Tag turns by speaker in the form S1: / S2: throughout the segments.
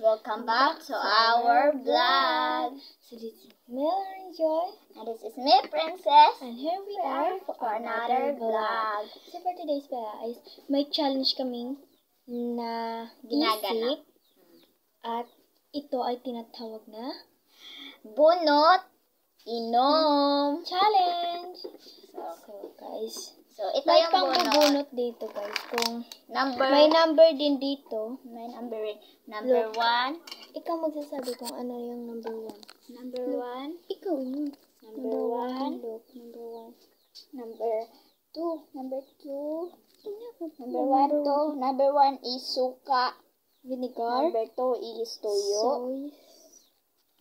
S1: welcome back to our vlog.
S2: So this is Mel and Joy.
S1: And this is me, Princess.
S2: And here we are for another vlog. So for today's vlog is may challenge kaming na
S1: Ginaganap.
S2: isip. At ito ay tinatawag na
S1: Bunot, inom.
S2: challenge. So
S1: ito
S2: may
S1: yung bunot.
S2: pangbubunot dito guys. Kung
S1: Number,
S2: may number din dito.
S1: may number
S2: Look.
S1: 1.
S2: Ikaw magsasabi kung ano yung number 1.
S1: Number 1.
S2: Ikaw yun.
S1: Number 1.
S2: Look, number 1.
S1: Number 2. Number 2. Number
S2: Number
S1: 1 to. Number 1 is suka.
S2: Vinegar.
S1: Number 2 is toyo.
S2: Soy.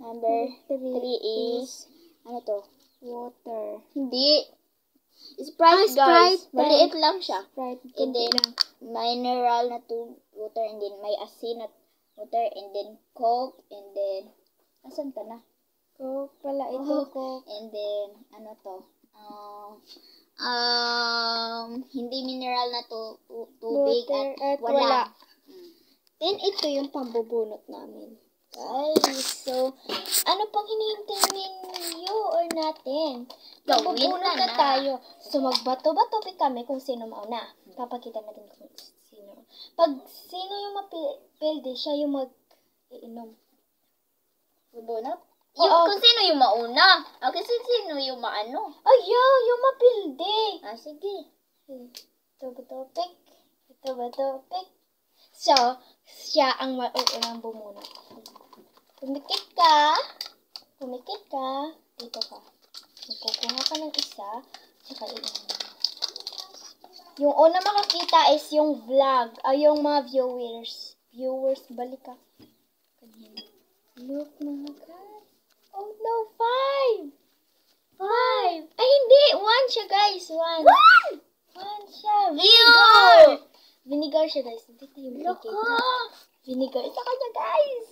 S1: Number 3
S2: Three
S1: is, ano to?
S2: Water.
S1: Hindi. Sprite, guys.
S2: Sprite.
S1: Maliit lang siya.
S2: Sprite.
S1: And
S2: Kunti
S1: then,
S2: lang.
S1: mineral na to water. And then, may asin na water. And then, Coke. And then, asan ka na?
S2: Coke pala ito. Coke.
S1: And then, ano to? Hindi mineral na to, tubig.
S2: Water
S1: At
S2: at
S1: wala.
S2: wala. Then, ito yung pambubunot namin. Guys, so, ano pang hinihintay ninyo or natin?
S1: Gawin
S2: Magbubunot
S1: na
S2: na
S1: na.
S2: tayo. So, magbato-bato kami kung sino mauna. Papakita natin kung sino. Pag sino yung mapilde, siya yung mag-iinom.
S1: Bunot?
S2: Oo.
S1: Kung sino yung mauna. Kasi sino yung maano.
S2: Ayaw, yung mapilde.
S1: Sige.
S2: Ito ba topic? Ito ba topic? So, siya ang mauunang bumunot. Pumikit ka. Dito ka. Magkukuha ka ng isa, tsaka iinom. Yung una makakita is yung vlog, ay yung mga viewers. Balik ka. Ganyan. Look mga guys. Oh no, 5! Ay, hindi! 1 siya guys, 1. 1 siya. Vinegar! Vinegar siya guys. Hindi tayo makikita. Vinegar. Ito kanya guys.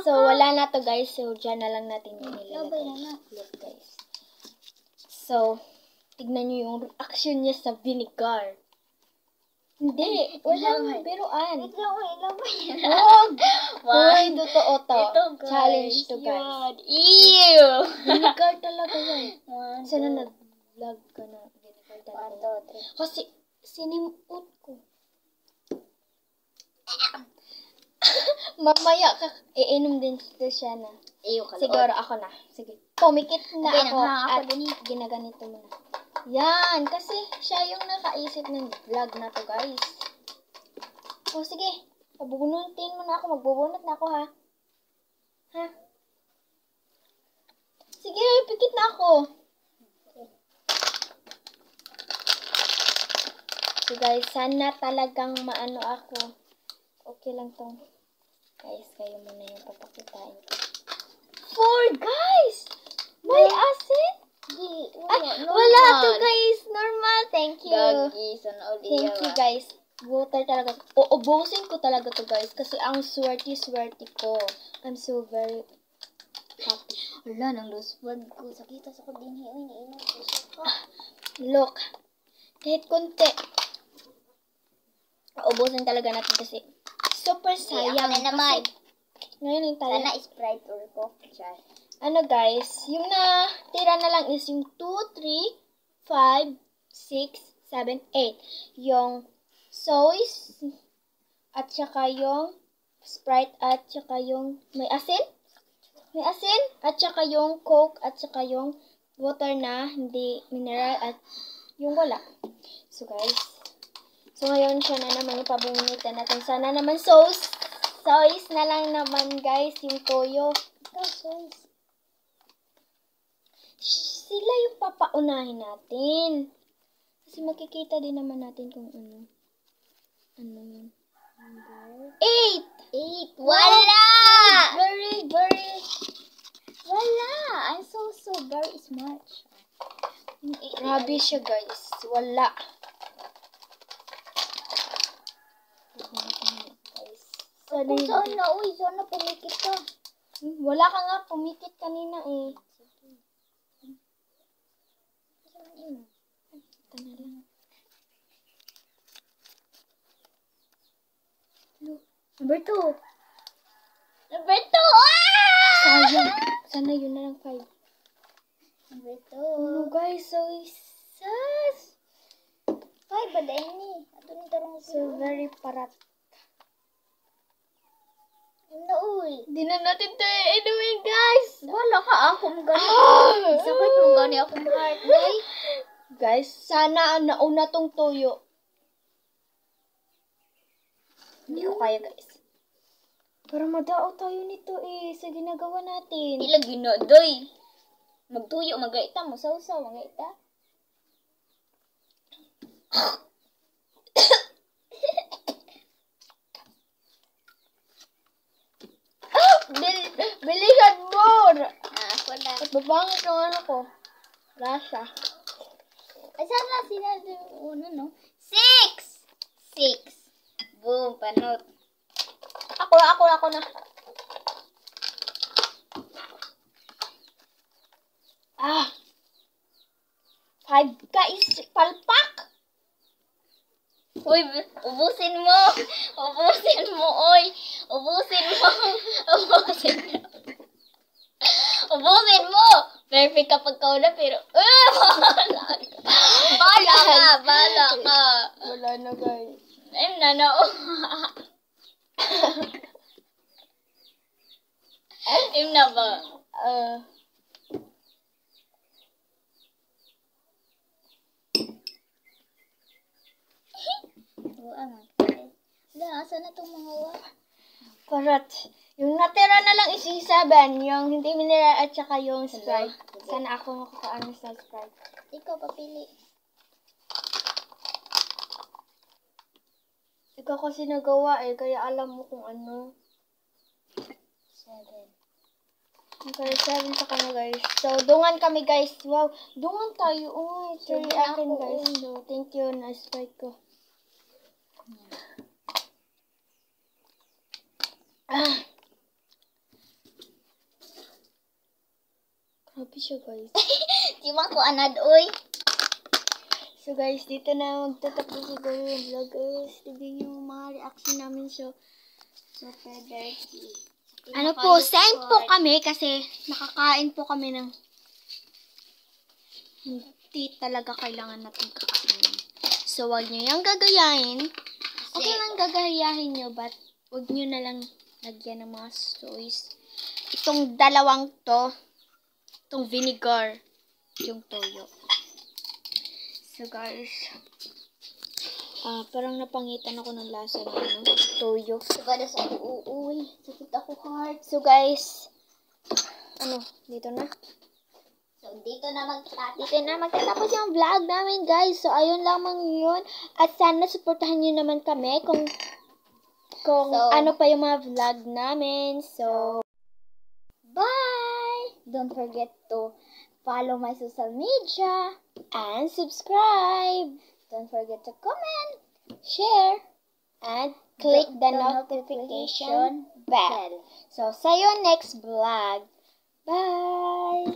S2: So, wala na to guys. So, dyan na lang natin yung nilalagay. Look guys. So, tignan nyo yung reaction niya sa vinegar. Hindi. Walang biruan. Huwag! Hoy, totoo to. Challenge to guys.
S1: Ew!
S2: Vinegar talaga yan.
S1: 1,
S2: Sana nag-vlog ka na. Vinegar talaga.
S1: 1, 2, 3.
S2: Kasi, sinimut ko. Mamaya iinom din siya na.
S1: Ew, kalood.
S2: Siguro ako na. Sige. Pumikit na
S1: Okay,
S2: ako
S1: nanghanga ako
S2: at
S1: din eh.
S2: ginaganito mo na. Yan. Kasi siya yung nakaisip ng vlog na to guys. O sige. Pabubunutin mo na ako. Magbubunot na ako ha. Sige. Pikit na ako. So guys, sana talagang maano ako. Okay lang tong. Guys, kayo muna yung papakitain ko. 4 guys! May asin? Wala to guys. Normal. Thank you.
S1: Gagi, sana uli.
S2: Thank you guys. Water talaga. Uubusin ko talaga to guys. Kasi ang swerte ko. I'm so very happy.
S1: Wala, nang loose blood ko. Sakita sa ko din. Iniinom ko siya.
S2: Look. Kahit konti. Uubusin talaga natin kasi super sayang.
S1: Ako na naman.
S2: Ngayon yung tayo.
S1: Sana Sprite or Coke. Char.
S2: Ano guys, yung natira na lang is yung 2, 3, 5, 6, 7, 8. Yung soy at saka yung Sprite at saka yung may asin. At saka yung Coke at saka yung water na hindi mineral at yung wala. So guys, so ngayon siya na naman ipabunutan natin. Sana naman sauce na lang naman guys, yung toyo. Sauce. Sila yung papaunahin natin. Kasi makikita din naman natin kung ano. Ano yun? 8!
S1: Wala!
S2: Very
S1: Wala! I'm so very smart.
S2: grabe siya guys. Wala.
S1: Sana pumikit ka.
S2: Wala ka nga, pumikit kanina eh. Ito na lang.
S1: Number 2. Number 2! Ah!
S2: Sayang. Sana yun na lang 5.
S1: Number 2.
S2: Oh guys, so sus.
S1: 5 ba dahil ni? Ato ni tarong
S2: So very parat.
S1: na uy.
S2: Di na natin ito inumin guys.
S1: Wala ka akong gani. Sakit mong gani akong heart, day.
S2: Guys, sana nauna tong tuyo. Hindi ko kaya guys. Para madao tayo nito sa ginagawa natin.
S1: Di lagi na, doy. Magtuyo, magaita mo, sausaw, magaita.
S2: Bilisan mo!
S1: Wala.
S2: At babangit yung ano ko. Lasa.
S1: Ay, saan na sinabi una, no? 6! 6. Boom, panot.
S2: Ako na. Ah! 5 guys, palpak!
S1: Uy, ubusin mo! Ubusin mo, oy! Ubusin mo! Ubusin mo! Ubusin mo! Perfect kapag ka na, pero... Bala ka!
S2: Wala na guys.
S1: Ayun na, no. Ayun na ba? Asa na itong mga wa?
S2: Correct. Yung natira na lang is 7, yung hindi minira at saka yung Sprite. Sana ako makakaano sa Sprite.
S1: Ikaw, papili.
S2: Ikaw kasi nagawa kaya alam mo kung ano.
S1: 7.
S2: Kaya 7 sa kanya guys. So, dungan kami guys. Wow, dungan tayo. Oh, it's really akin guys. So, thank you na Sprite ko. Grabe siya guys.
S1: Di man ko anad, oy.
S2: So guys, dito na magtatapos siguro yung vlog guys. Tignan yung mga reaction namin. So super dirty. Ano po, same po kami kasi nakakain po kami ng hindi talaga kailangan natin kakainin. So wag nyo yung gagayahin. Okay lang gagayahin nyo, but wag nyo na lang lagyan ng mga soys. Itong dalawang to, itong vinegar, yung toyo. So guys, parang napangitan ako ng lasa ng toyo.
S1: Sabada sa uuwi. Sakit ako heart.
S2: So guys, dito na.
S1: So, dito na
S2: magtatapos yung vlog namin guys. So ayun lamang yun. At sana supportahan nyo naman kami kung ano pa yung mga vlog namin. So, bye!
S1: Don't forget to follow my social media.
S2: And subscribe.
S1: Don't forget to comment,
S2: Share. And click the notification bell. So, see you next vlog. Bye!